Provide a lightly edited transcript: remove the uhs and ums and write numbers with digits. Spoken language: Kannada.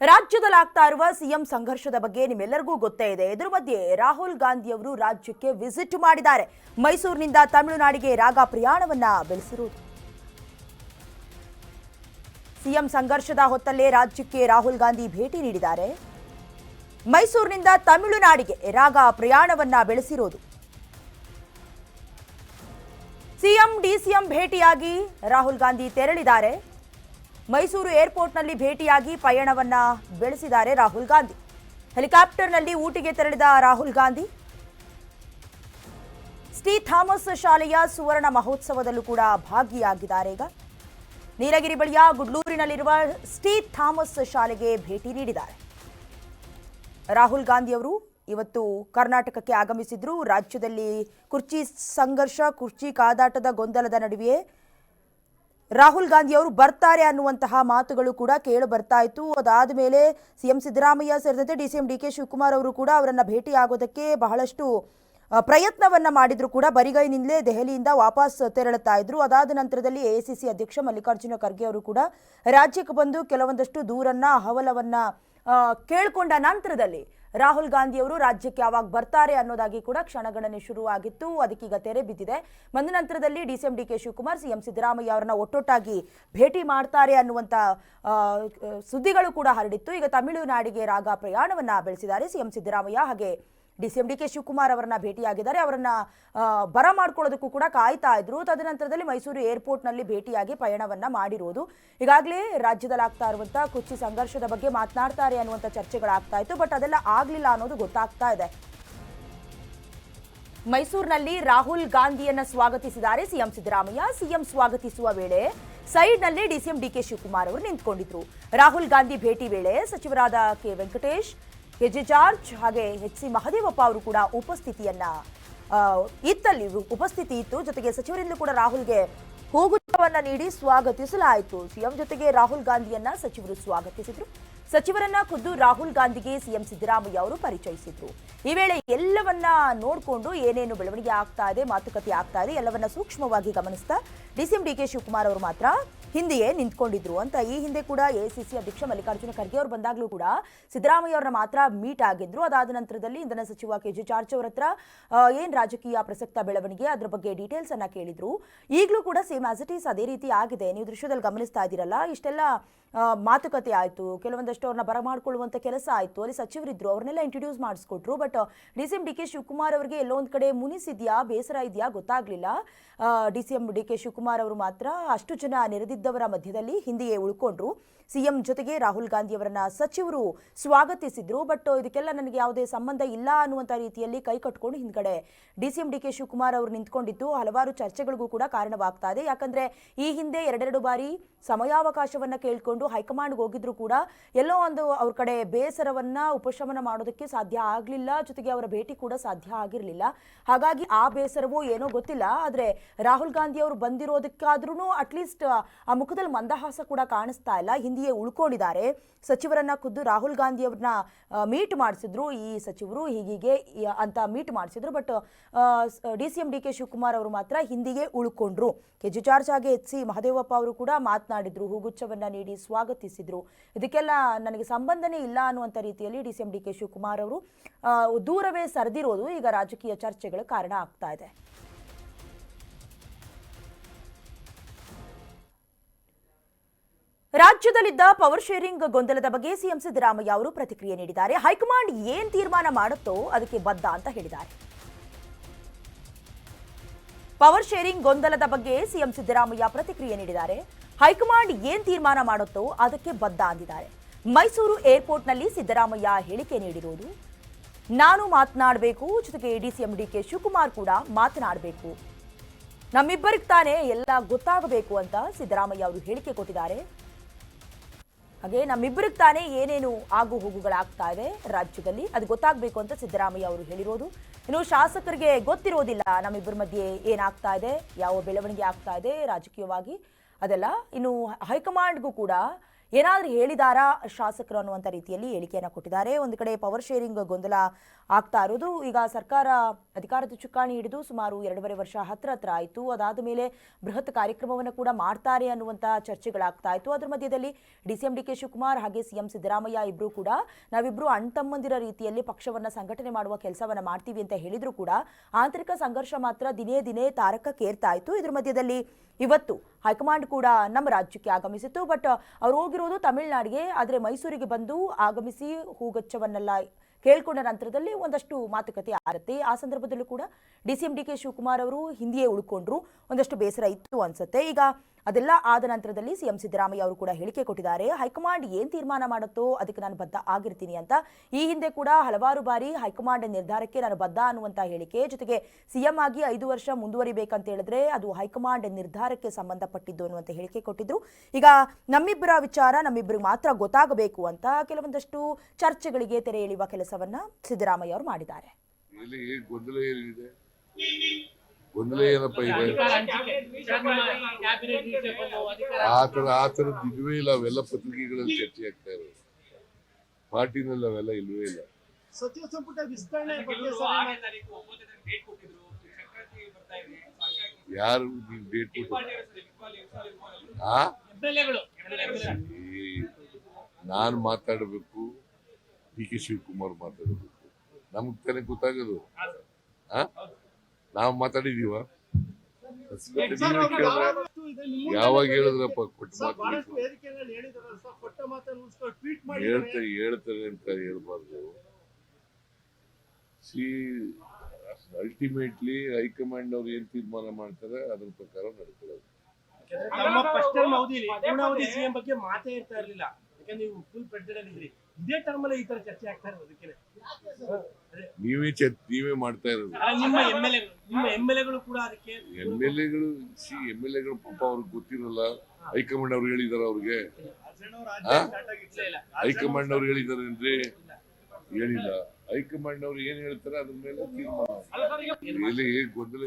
ರಾಜ್ಯದಲ್ಲಿ ಆಗ್ತಾ ಇರುವ ಸಿಎಂ ಸಂಘರ್ಷದ ಬಗ್ಗೆ ನಿಮ್ಮೆಲ್ಲರಿಗೂ ಗೊತ್ತೇ ಇದೆ. ಇದರ ಮಧ್ಯೆ ರಾಹುಲ್ ಗಾಂಧಿ ಅವರು ರಾಜ್ಯಕ್ಕೆ ವಿಸಿಟ್ ಮಾಡಿದ್ದಾರೆ. ಮೈಸೂರಿನಿಂದ ತಮಿಳುನಾಡಿಗೆ ರಾಗ ಪ್ರಯಾಣವನ್ನ ಬೆಳೆಸಿರುವುದು. ಸಿಎಂ ಸಂಘರ್ಷದ ಹೊತ್ತಲ್ಲೇ ರಾಜ್ಯಕ್ಕೆ ರಾಹುಲ್ ಗಾಂಧಿ ಭೇಟಿ ನೀಡಿದ್ದಾರೆ. ಮೈಸೂರಿನಿಂದ ತಮಿಳುನಾಡಿಗೆ ರಾಗ ಪ್ರಯಾಣವನ್ನ ಬೆಳೆಸಿರುವುದು. ಸಿಎಂ ಡಿಸಿಎಂ ಭೇಟಿಯಾಗಿ ರಾಹುಲ್ ಗಾಂಧಿ ತೆರಳಿದ್ದಾರೆ. ಮೈಸೂರು ಏರ್ಪೋರ್ಟ್ನಲ್ಲಿ ಭೇಟಿಯಾಗಿ ಪಯಣವನ್ನ ಬೆಳೆಸಿದ್ದಾರೆ ರಾಹುಲ್ ಗಾಂಧಿ. ಹೆಲಿಕಾಪ್ಟರ್ನಲ್ಲಿ ಊಟಿಗೆ ತೆರಳಿದ ರಾಹುಲ್ ಗಾಂಧಿ ಶ್ರೀ ಥಾಮಸ್ ಶಾಲೆಯ ಸುವರ್ಣ ಮಹೋತ್ಸವದಲ್ಲೂ ಕೂಡ ಭಾಗಿಯಾಗಿದ್ದಾರೆ. ಈಗ ನೀಲಗಿರಿ ಬಳಿಯ ಗುಡ್ಲೂರಿನಲ್ಲಿರುವ ಶ್ರೀ ಥಾಮಸ್ ಶಾಲೆಗೆ ಭೇಟಿ ನೀಡಿದ್ದಾರೆ. ರಾಹುಲ್ ಗಾಂಧಿ ಅವರು ಇವತ್ತು ಕರ್ನಾಟಕಕ್ಕೆ ಆಗಮಿಸಿದ್ರು. ರಾಜ್ಯದಲ್ಲಿ ಕುರ್ಚಿ ಸಂಘರ್ಷ, ಕುರ್ಚಿ ಕಾದಾಟದ ಗೊಂದಲದ ನಡುವೆಯೇ ರಾಹುಲ್ ಗಾಂಧಿ ಅವರು ಬರ್ತಾರೆ ಅನ್ನುವಂತಹ ಮಾತುಗಳು ಕೂಡ ಕೇಳಿ ಬರ್ತಾ ಇತ್ತು. ಅದಾದ ಮೇಲೆ ಸಿಎಂ ಸಿದ್ದರಾಮಯ್ಯ ಸೇರಿದಂತೆ ಡಿಸಿಎಂ ಡಿಕೆ ಶಿವಕುಮಾರ್ ಅವರು ಕೂಡ ಅವರನ್ನ ಭೇಟಿ ಆಗೋದಕ್ಕೆ ಬಹಳಷ್ಟು ಪ್ರಯತ್ನವನ್ನ ಮಾಡಿದ್ರು ಕೂಡ ಬರಿಗೈನಿಂದಲೇ ದೆಹಲಿಯಿಂದ ವಾಪಸ್ ತೆರಳುತ್ತಾ ಇದ್ರು. ಅದಾದ ನಂತರದಲ್ಲಿ ಎಐಸಿಸಿ ಅಧ್ಯಕ್ಷ ಮಲ್ಲಿಕಾರ್ಜುನ ಖರ್ಗೆ ಅವರು ಕೂಡ ರಾಜ್ಯಕ್ಕೆ ಬಂದು ಕೆಲವೊಂದಷ್ಟು ದೂರನ್ನ ಅಹವಾಲವನ್ನ ಕೇಳಿಕೊಂಡ ನಂತರದಲ್ಲಿ ರಾಹುಲ್ ಗಾಂಧಿ ಅವರು ರಾಜ್ಯಕ್ಕೆ ಯಾವಾಗ ಬರ್ತಾರೆ ಅನ್ನೋದಾಗಿ ಕೂಡ ಕ್ಷಣಗಣನೆ ಶುರುವಾಗಿತ್ತು. ಅದಕ್ಕೀಗ ತೆರೆ ಬಿದ್ದಿದೆ. ಬಂದ ನಂತರದಲ್ಲಿ DCM DK Shivakumar CM Siddaramaiah ಅವರನ್ನ ಒಟ್ಟೊಟ್ಟಾಗಿ ಭೇಟಿ ಮಾಡ್ತಾರೆ ಅನ್ನುವಂಥ ಸುದ್ದಿಗಳು ಕೂಡ ಹರಡಿತ್ತು. ಈಗ ತಮಿಳುನಾಡಿಗೆ ರಾಗ ಪ್ರಯಾಣವನ್ನ ಬೆಳೆಸಿದ್ದಾರೆ ಸಿಎಂ ಸಿದ್ದರಾಮಯ್ಯ. ಹಾಗೆ ಡಿಸಿಎಂ ಡಿಕೆ ಶಿವಕುಮಾರ್ ಅವರನ್ನ ಭೇಟಿಯಾಗಿದ್ದಾರೆ. ಅವರನ್ನ ಬರಮಾಡ್ಕೊಳ್ಳೋದಕ್ಕೂ ಕೂಡ ಕಾಯ್ತಾ ಇದ್ರು. ತದನಂತರದಲ್ಲಿ ಮೈಸೂರು ಏರ್ಪೋರ್ಟ್ನಲ್ಲಿ ಭೇಟಿಯಾಗಿ ಪಯಣವನ್ನ ಮಾಡಿರೋದು. ಈಗಾಗಲೇ ರಾಜ್ಯದಲ್ಲಿ ಆಗ್ತಾ ಇರುವಂತಹ ಕುರ್ಚಿ ಸಂಘರ್ಷದ ಬಗ್ಗೆ ಮಾತನಾಡ್ತಾರೆ ಅನ್ನುವಂಥ ಚರ್ಚೆಗಳಾಗ್ತಾ ಇತ್ತು. ಬಟ್ ಅದೆಲ್ಲ ಆಗ್ಲಿಲ್ಲ ಅನ್ನೋದು ಗೊತ್ತಾಗ್ತಾ ಇದೆ. ಮೈಸೂರಿನಲ್ಲಿ ರಾಹುಲ್ ಗಾಂಧಿಯನ್ನ ಸ್ವಾಗತಿಸಿದ್ದಾರೆ ಸಿಎಂ ಸಿದ್ದರಾಮಯ್ಯ. ಸಿಎಂ ಸ್ವಾಗತಿಸುವ ವೇಳೆ ಸೈಡ್ನಲ್ಲಿ ಡಿಸಿಎಂ ಡಿಕೆ ಶಿವಕುಮಾರ್ ಅವರು ನಿಂತ್ಕೊಂಡಿದ್ರು. ರಾಹುಲ್ ಗಾಂಧಿ ಭೇಟಿ ವೇಳೆ ಸಚಿವರಾದ ಕೆ ವೆಂಕಟೇಶ್, ಕೆಜೆ ಜಾರ್ಜ್ ಹಾಗೆ ಎಚ್ ಸಿ ಮಹದೇವಪ್ಪ ಅವರು ಕೂಡ ಉಪಸ್ಥಿತಿ ಇತ್ತು. ಜೊತೆಗೆ ಸಚಿವರಿಂದಲೂ ಕೂಡ ರಾಹುಲ್ಗೆ ಹೂಗುಚ್ಛವನ್ನ ನೀಡಿ ಸ್ವಾಗತಿಸಲಾಯಿತು. ಸಿಎಂ ಜೊತೆಗೆ ರಾಹುಲ್ ಗಾಂಧಿಯನ್ನ ಸಚಿವರು ಸ್ವಾಗತಿಸಿದ್ರು. ಸಚಿವರನ್ನ ಖುದ್ದು ರಾಹುಲ್ ಗಾಂಧಿಗೆ ಸಿಎಂ ಸಿದ್ದರಾಮಯ್ಯ ಅವರು ಪರಿಚಯಿಸಿದ್ರು. ಈ ವೇಳೆ ಎಲ್ಲವನ್ನ ನೋಡಿಕೊಂಡು ಏನೇನು ಬೆಳವಣಿಗೆ ಆಗ್ತಾ ಇದೆ, ಮಾತುಕತೆ ಆಗ್ತಾ ಇದೆ ಎಲ್ಲವನ್ನ ಸೂಕ್ಷ್ಮವಾಗಿ ಗಮನಿಸ್ತಾ ಡಿಸಿಎಂ ಡಿಕೆ ಶಿವಕುಮಾರ್ ಅವರು ಮಾತ್ರ ಹಿಂದೆಯೇ ನಿಂತ್ಕೊಂಡಿದ್ರು ಅಂತ. ಈ ಹಿಂದೆ ಕೂಡ ಎಐಸಿಸಿ ಅಧ್ಯಕ್ಷ ಮಲ್ಲಿಕಾರ್ಜುನ ಖರ್ಗೆ ಅವರು ಬಂದಾಗಲೂ ಕೂಡ ಸಿದ್ದರಾಮಯ್ಯ ಅವರನ್ನ ಮಾತ್ರ ಮೀಟ್ ಆಗಿದ್ರು. ಅದಾದ ನಂತರದಲ್ಲಿ ಇಂಧನ ಸಚಿವ ಕೆಜೆ ಜಾರ್ಜ್ ಅವರ ಹತ್ರ ಏನ್ ರಾಜಕೀಯ ಪ್ರಸಕ್ತ ಬೆಳವಣಿಗೆ ಅದರ ಬಗ್ಗೆ ಡೀಟೇಲ್ಸ್ ಅನ್ನ ಕೇಳಿದ್ರು. ಈಗಲೂ ಕೂಡ ಸೇಮ್ ಆಸ್ ಇಟ್ ಈಸ್ ಅದೇ ರೀತಿ ಆಗಿದೆ. ನೀವು ದೃಶ್ಯದಲ್ಲಿ ಗಮನಿಸ್ತಾ ಇದ್ದೀರಲ್ಲ, ಇಷ್ಟೆಲ್ಲ ಮಾತುಕತೆ ಆಯಿತು, ಕೆಲವೊಂದಷ್ಟು ಅವ್ರನ್ನ ಬರಮಾಡ್ಕೊಳ್ಳುವಂಥ ಕೆಲಸ ಆಯಿತು. ಅಲ್ಲಿ ಸಚಿವರಿದ್ರು, ಅವ್ರನ್ನೆಲ್ಲ ಇಂಟ್ರೊಡ್ಯೂಸ್ ಮಾಡಿಸ್ಕೊಟ್ರು. ಬಟ್ ಡಿಸಿಎಂ ಡಿಕೆ ಶಿವಕುಮಾರ್ ಅವರಿಗೆ ಎಲ್ಲೋ ಒಂದು ಕಡೆ ಮುನಿಸಿದ್ಯಾ, ಬೇಸರ ಇದೆಯಾ ಗೊತ್ತಾಗ್ಲಿಲ್ಲ. ಡಿಸಿಎಂ ಡಿಕೆ ಶಿವಕುಮಾರ್ ಅವರು ಮಾತ್ರ ಅಷ್ಟು ಜನ ನೆರೆದಿದ್ದವರ ಮಧ್ಯದಲ್ಲಿ ಹಿಂದೆಯೇ ಉಳ್ಕೊಂಡ್ರು. ಸಿಎಂ ಜೊತೆಗೆ ರಾಹುಲ್ ಗಾಂಧಿ ಅವರನ್ನ ಸಚಿವರು ಸ್ವಾಗತಿಸಿದ್ರು. ಬಟ್ ಇದಕ್ಕೆಲ್ಲ ನನಗೆ ಯಾವುದೇ ಸಂಬಂಧ ಇಲ್ಲ ಅನ್ನುವಂಥ ರೀತಿಯಲ್ಲಿ ಕೈ ಕಟ್ಕೊಂಡು ಹಿಂದ್ಗಡೆ ಡಿಸಿಎಂ ಡಿಕೆ ಶಿವಕುಮಾರ್ ಅವರು ನಿಂತ್ಕೊಂಡಿದ್ದು ಹಲವಾರು ಚರ್ಚೆಗಳಿಗೂ ಕೂಡ ಕಾರಣವಾಗ್ತಾ ಇದೆ. ಯಾಕಂದ್ರೆ ಈ ಹಿಂದೆ ಎರಡೆರಡು ಬಾರಿ ಸಮಯಾವಕಾಶವನ್ನ ಕೇಳ್ಕೊಂಡು ಹೈಕಮಾಂಡ್ಗೆ ಹೋಗಿದ್ರು ಕೂಡ ಎಲ್ಲೋ ಒಂದು ಅವ್ರ ಕಡೆ ಬೇಸರವನ್ನ ಉಪಶಮನ ಮಾಡೋದಕ್ಕೆ ಸಾಧ್ಯ ಆಗಲಿಲ್ಲ. ಜೊತೆಗೆ ಅವರ ಭೇಟಿ ಕೂಡ ಸಾಧ್ಯ ಆಗಿರಲಿಲ್ಲ. ಹಾಗಾಗಿ ಆ ಬೇಸರವೋ ಏನೋ ಗೊತ್ತಿಲ್ಲ. ಆದ್ರೆ ರಾಹುಲ್ ಗಾಂಧಿ ಅವರು ಬಂದಿರೋದಕ್ಕಾದ್ರೂ ಅಟ್ಲೀಸ್ಟ್ ಆ ಮುಖದಲ್ಲಿ ಮಂದಹಾಸ ಕೂಡ ಕಾಣಿಸ್ತಾ ಇಲ್ಲ. ಹಿಂದೆಯೇ ಉಳ್ಕೊಂಡಿದ್ದಾರೆ. ಸಚಿವರನ್ನ ಖುದ್ದು ರಾಹುಲ್ ಗಾಂಧಿ ಅವ್ರನ್ನ ಮೀಟ್ ಮಾಡಿಸಿದ್ರು. ಈ ಸಚಿವರು ಹೀಗೆ ಅಂತ ಮೀಟ್ ಮಾಡಿಸಿದ್ರು. ಬಟ್ ಡಿಸಿಎಂ ಡಿಕೆ ಶಿವಕುಮಾರ್ ಅವರು ಮಾತ್ರ ಹಿಂದೆಯೇ ಉಳ್ಕೊಂಡ್ರು. ಕೆಜೆ ಜಾರ್ಜ್ ಹಾಗೆ ಎಚ್ ಸಿ ಮಹದೇವಪ್ಪ ಅವರು ಕೂಡ ಮಾತನಾಡಿದ್ರು, ಹೂಗುಚ್ಛವನ್ನ ನೀಡಿ ಸ್ವಾಗತಿಸಿದ್ರು. ಇದಕ್ಕೆಲ್ಲ ನನಗೆ ಸಂಬಂಧನೇ ಇಲ್ಲ ಅನ್ನುವಂಥ ರೀತಿಯಲ್ಲಿ ಡಿಸಿಎಂ ಡಿಕೆ ಶಿವಕುಮಾರ್ ಅವರು ದೂರವೇ ಸರಿದಿರೋದು ಈಗ ರಾಜಕೀಯ ಚರ್ಚೆಗಳ ಕಾರಣ ಆಗ್ತಾ ಇದೆ. ರಾಜ್ಯದಲ್ಲಿದ್ದ ಪವರ್ ಶೇರಿಂಗ್ ಗೊಂದಲದ ಬಗ್ಗೆ ಸಿಎಂ ಸಿದ್ದರಾಮಯ್ಯ ಅವರು ಪ್ರತಿಕ್ರಿಯೆ ನೀಡಿದ್ದಾರೆ. ಹೈಕಮಾಂಡ್ ಏನ್ ತೀರ್ಮಾನ ಮಾಡುತ್ತೋ ಅದಕ್ಕೆ ಬದ್ಧ ಅಂತ ಹೇಳಿದ್ದಾರೆ. ಪವರ್ ಶೇರಿಂಗ್ ಗೊಂದಲದ ಬಗ್ಗೆ ಸಿಎಂ ಸಿದ್ದರಾಮಯ್ಯ ಪ್ರತಿಕ್ರಿಯೆ ನೀಡಿದ್ದಾರೆ. ಹೈಕಮಾಂಡ್ ಏನ್ ತೀರ್ಮಾನ ಮಾಡುತ್ತೋ ಅದಕ್ಕೆ ಬದ್ಧ ಅಂದಿದ್ದಾರೆ. ಮೈಸೂರು ಏರ್ಪೋರ್ಟ್ನಲ್ಲಿ ಸಿದ್ದರಾಮಯ್ಯ ಹೇಳಿಕೆ ನೀಡಿರುವುದು, ನಾನು ಮಾತನಾಡಬೇಕು, ಜೊತೆಗೆ ಡಿಸಿಎಂ ಡಿಕೆ ಶಿವಕುಮಾರ್ ಕೂಡ ಮಾತನಾಡಬೇಕು, ನಮ್ಮಿಬ್ಬರಿಗೆ ತಾನೇ ಎಲ್ಲ ಗೊತ್ತಾಗಬೇಕು ಅಂತ ಸಿದ್ದರಾಮಯ್ಯ ಅವರು ಹೇಳಿಕೆ ಕೊಟ್ಟಿದ್ದಾರೆ. ಹಾಗೆ ನಮ್ಮಿಬ್ಬರಿಗೆ ತಾನೇ ಏನೇನು ಆಗು ಹೋಗುಗಳಾಗ್ತಾ ಇದೆ ರಾಜ್ಯದಲ್ಲಿ ಅದು ಗೊತ್ತಾಗಬೇಕು ಅಂತ ಸಿದ್ದರಾಮಯ್ಯ ಅವರು ಹೇಳಿರೋದು. ಇನ್ನು ಶಾಸಕರಿಗೆ ಗೊತ್ತಿರೋದಿಲ್ಲ ನಮ್ಮಿಬ್ಬರ ಮಧ್ಯೆ ಏನಾಗ್ತಾ ಇದೆ, ಯಾವ ಬೆಳವಣಿಗೆ ಆಗ್ತಾ ಇದೆ ರಾಜಕೀಯವಾಗಿ ಅದೆಲ್ಲ. ಇನ್ನು ಹೈಕಮಾಂಡ್ಗೂ ಕೂಡ ಏನಾದರೂ ಹೇಳಿದಾರಾ ಶಾಸಕರು ಅನ್ನುವಂಥ ರೀತಿಯಲ್ಲಿ ಹೇಳಿಕೆಯನ್ನು ಕೊಟ್ಟಿದ್ದಾರೆ. ಒಂದು ಕಡೆ ಪವರ್ ಶೇರಿಂಗ್ ಗೊಂದಲ ಆಗ್ತಾ ಇರೋದು. ಈಗ ಸರ್ಕಾರ ಅಧಿಕಾರದ ಚುಕ್ಕಾಣಿ ಹಿಡಿದು ಸುಮಾರು 2.5 ವರ್ಷ ಹತ್ರ ಆಯಿತು. ಅದಾದ ಮೇಲೆ ಬೃಹತ್ ಕಾರ್ಯಕ್ರಮವನ್ನು ಕೂಡ ಮಾಡ್ತಾರೆ ಅನ್ನುವಂಥ ಚರ್ಚೆಗಳಾಗ್ತಾ ಇತ್ತು. ಅದರ ಮಧ್ಯದಲ್ಲಿ DCM DK ಶಿವಕುಮಾರ್ ಹಾಗೆ CM ಸಿದ್ದರಾಮಯ್ಯ ಇಬ್ಬರು ಕೂಡ ನಾವಿಬ್ಬರು ಅಣ್ತಮ್ಮಂದಿರ ರೀತಿಯಲ್ಲಿ ಪಕ್ಷವನ್ನು ಸಂಘಟನೆ ಮಾಡುವ ಕೆಲಸವನ್ನು ಮಾಡ್ತೀವಿ ಅಂತ ಹೇಳಿದ್ರು ಕೂಡ ಆಂತರಿಕ ಸಂಘರ್ಷ ಮಾತ್ರ ದಿನೇ ದಿನೇ ತಾರಕಕ್ಕೇರ್ತಾ ಇತ್ತು. ಇದ್ರ ಮಧ್ಯದಲ್ಲಿ ಇವತ್ತು ಹೈಕಮಾಂಡ್ ಕೂಡ ನಮ್ಮ ರಾಜ್ಯಕ್ಕೆ ಆಗಮಿಸಿತ್ತು. ಬಟ್ ಅವ್ರು ಹೋಗಿರೋದು ತಮಿಳುನಾಡಿಗೆ, ಆದರೆ ಮೈಸೂರಿಗೆ ಬಂದು ಆಗಮಿಸಿ ಹೂಗಚ್ಚವನ್ನೆಲ್ಲ ಕೇಳ್ಕೊಂಡ ನಂತರದಲ್ಲಿ ಒಂದಷ್ಟು ಮಾತುಕತೆ ಆಗುತ್ತೆ. ಆ ಸಂದರ್ಭದಲ್ಲೂ ಕೂಡ DCM DK ಶಿವಕುಮಾರ್ ಅವರು ಹಿಂದಿಯೇ ಉಳ್ಕೊಂಡ್ರು. ಒಂದಷ್ಟು ಬೇಸರ ಇತ್ತು ಅನ್ಸುತ್ತೆ. ಈಗ ಅದೆಲ್ಲ ಆದ ನಂತರದಲ್ಲಿ CM ಸಿದ್ದರಾಮಯ್ಯ ಅವರು ಕೂಡ ಹೇಳಿಕೆ ಕೊಟ್ಟಿದ್ದಾರೆ. ಹೈಕಮಾಂಡ್ ಏನ್ ತೀರ್ಮಾನ ಮಾಡುತ್ತೋ ಅದಕ್ಕೆ ನಾನು ಬದ್ಧ ಆಗಿರ್ತೀನಿ ಅಂತ. ಈ ಹಿಂದೆ ಕೂಡ ಹಲವಾರು ಬಾರಿ ಹೈಕಮಾಂಡ್ ನಿರ್ಧಾರಕ್ಕೆ ನಾನು ಬದ್ಧ ಅನ್ನುವಂಥ ಹೇಳಿಕೆ, ಜೊತೆಗೆ CM ಆಗಿ 5 ವರ್ಷ ಮುಂದುವರಿಬೇಕಂತ ಹೇಳಿದ್ರೆ ಅದು ಹೈಕಮಾಂಡ್ ನಿರ್ಧಾರಕ್ಕೆ ಸಂಬಂಧಪಟ್ಟಿದ್ದು ಅನ್ನುವಂಥ ಹೇಳಿಕೆ ಕೊಟ್ಟಿದ್ರು. ಈಗ ನಮ್ಮಿಬ್ಬರ ವಿಚಾರ ನಮ್ಮಿಬ್ಬರಿಗೆ ಮಾತ್ರ ಗೊತ್ತಾಗಬೇಕು ಅಂತ ಕೆಲವೊಂದಷ್ಟು ಚರ್ಚೆಗಳಿಗೆ ತೆರೆ ಎಳೆಯುವ ಕೆಲಸವನ್ನ ಸಿದ್ದರಾಮಯ್ಯ ಅವರು ಮಾಡಿದ್ದಾರೆ. ಗೊಂದಲ ಏನಪ್ಪ ಇದೆ? ಆತರದ್ದು ಇಲ್ವೇ ಇಲ್ಲ. ಅವೆಲ್ಲ ಪತ್ರಿಕೆಗಳಲ್ಲಿ ಚರ್ಚೆ ಆಗ್ತಾ ಇರೋದು, ಪಾರ್ಟಿನಲ್ಲಿ ಅವೆಲ್ಲ ಇಲ್ವೇ ಇಲ್ಲ. ಸಚಿವ ಸಂಪುಟ ವಿಸ್ತರಣೆ ಯಾರು ನೀವು ಡೇಟ್ ಕೊಟ್ಟು ನಾನು ಮಾತಾಡಬೇಕು, DK ಶಿವಕುಮಾರ್ ಮಾತಾಡಬೇಕು. ನಮ್ಗೆ ತಾನೇ ಗೊತ್ತಾಗೋದು. ನಾವು ಮಾತಾಡಿದೀವ? ಯಾವಾಗ ಹೇಳಿದ್ರಪ್ಪ ಕೊಟ್ಟು ಹೇಳ್ತಾರೆ ಅಂತ ಹೇಳ್ಬಾರ್ದು. ಅಲ್ಟಿಮೇಟ್ಲಿ ಹೈಕಮಾಂಡ್ ಅವ್ರು ಏನ್ ತೀರ್ಮಾನ ಮಾಡ್ತಾರೆ ಅದ್ರ ಪ್ರಕಾರ ನಡ್ಕೊಳ್ಳೋದು. CM ಬಗ್ಗೆ ಮಾತೇ ಇರ್ತಾ ಇರ್ಲಿಲ್ಲ. ಯಾಕಂದ್ರೆ ನೀವು ಫುಲ್ ಪ್ರೆಸಿಡೆಂಟ್ ಇದ್ರಿ. ಇದೇ ಟರ್ಮ್ ಅಲ್ಲಿ ಈ ತರ ಚರ್ಚೆ ಆಗ್ತಾ ಇರೋದಕ್ಕೆ ನೀವೇ ಮಾಡ್ತಾ ಇರೋದು. ನಿಮ್ಮ MLA ಕೂಡ ಅದಕ್ಕೆ MLA ಪಾಪ ಅವ್ರಿಗೆ ಗೊತ್ತಿರಲ್ಲ. ಹೈಕಮಾಂಡ್ ಅವ್ರು ಹೇಳಿದಾರ ಅವ್ರಿಗೆ? ಹೈಕಮಾಂಡ್ ಅವ್ರು ಹೇಳಿದಾರೆ ಅಂದ್ರೆ ಹೇಳಿಲ್ಲ. ಹೈಕಮಾಂಡ್ ಅವ್ರು ಏನ್ ಹೇಳ್ತಾರೆ ಅದ್ರ ಮೇಲೆ ತೀರ್ಮಾನ. ಗೊಂದಲ